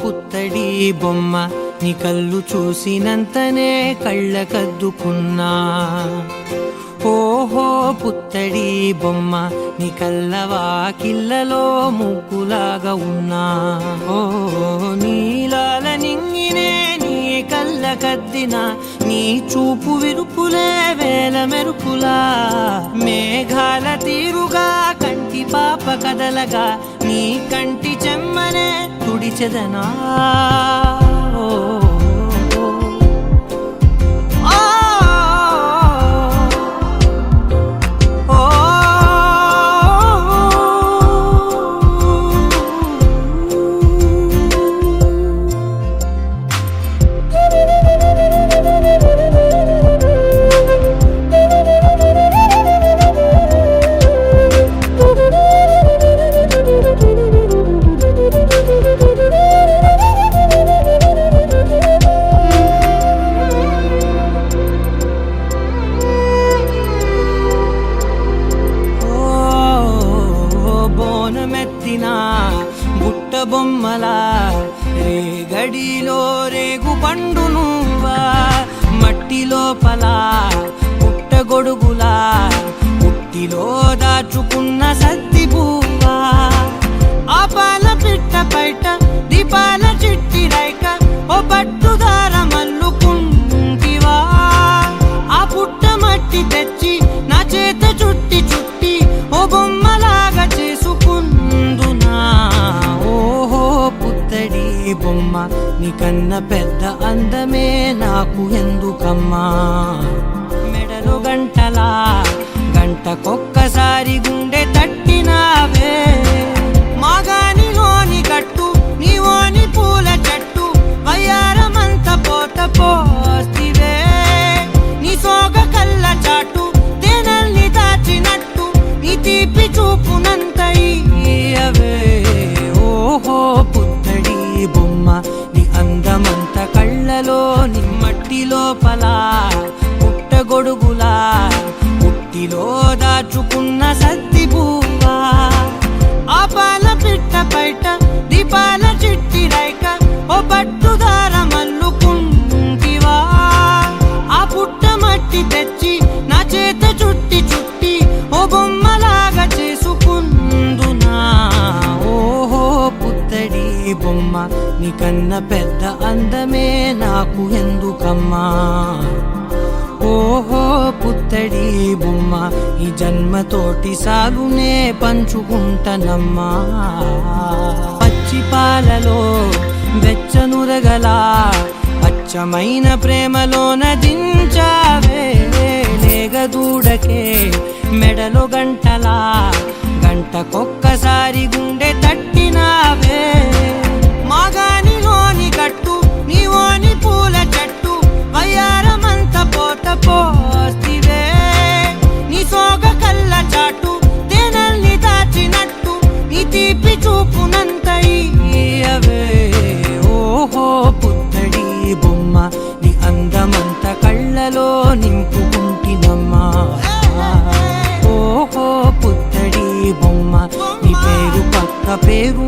పుత్తడి బొమ్మ నీ కళ్ళు చూసినంతనే కళ్ళకద్దుకున్నా. ఓహో పుత్తడి బొమ్మ నీ కళ్ళవాకిళ్ళలో ముగ్గులాగా ఉన్నా. ఓ నీలాల నింగినే నీ కళ్ళకద్దిన నీ చూపు విరుపులే వేల మెరుపులా. మేఘాల తీరుగా కంటి పాప కదలగా నీ కంటి చెమ్మనే తుడిచెదనా. బుట్ట బొమ్మలా రేగడిలో రేగు పండు నువ్వా. మట్టి లోపల పుట్ట గొడుగులా పుట్టిలో దాచుకున్న సద్ది పువ్వా. ఆ పాల పిట్ట బయట దీపాల చిట్టి రైక ఓ పట్టుదార మల్లుకుంటివా. ఆ పుట్ట మట్టి తెచ్చి నా చేత చుట్టి చుట్టి ఓ బొమ్మలాగా చేసుకుందునా. ఓహో పుత్తడి బొమ్మ నీకన్న పెద్ద అందమే నాకు ఎందుకమ్మా. మెడలో గంటలా గంటకొక్కసారి గుండె తట్టినావే. మాగానిలోని గట్టు నీవోని పూల చెట్టు వయ్యారమంత పోత పోస్తివే. నీ సోగ కళ్ళ చాటు తేనల్ని దాచినట్టు నీ తీపి చూపునంత ఇయ్యవే. ఓహో పుత్తడి బొమ్మ నీ అందమంత కళ్ళలో నీ మట్టి లోపల పుట్ట గొడుగులా పుట్టిలో దాచుకున్న సద్ది పువ్వా. ఆ పాల పిట్ట బయట దీపాల చిట్టి రైక ఓ పట్టుదార మల్లుకుంటివా. ఆ పుట్ట మట్టి తెచ్చి నా చేత చుట్టి చుట్టి ఓ బొమ్మలాగా చేసుకుందునా. ఓహో పుత్తడి బొమ్మ నీకన్న పెద్ద అందమే నాకు ఎందుకమ్మా. ఓహో పుత్తడి బొమ్మ ఈ జన్మతోటి సాగునే పంచుకుంటనమ్మా. పచ్చి పాలలో వెచ్చనురగలా అచ్చమైన ప్రేమలోన దించావే. లేగదూడకే మెడలో గంటలా గంటకొక్కసారి గుండె తట్టినావే. మాగానిలోని గట్టు నీవోని పూల చెట్టు వయ్యారమంత పోత పోస్తివే. నీ సోగ కళ్ళ చాటు తేనల్ని దాచినట్టు నీ తీపి చూపునంత ఇయ్యవే. ఓహో పుత్తడి బొమ్మ నీ అందమంత కళ్ళలో నింపుకుంటినమ్మా. ఓహో పుత్తడి బొమ్మ నీ పేరు పక్క పేరు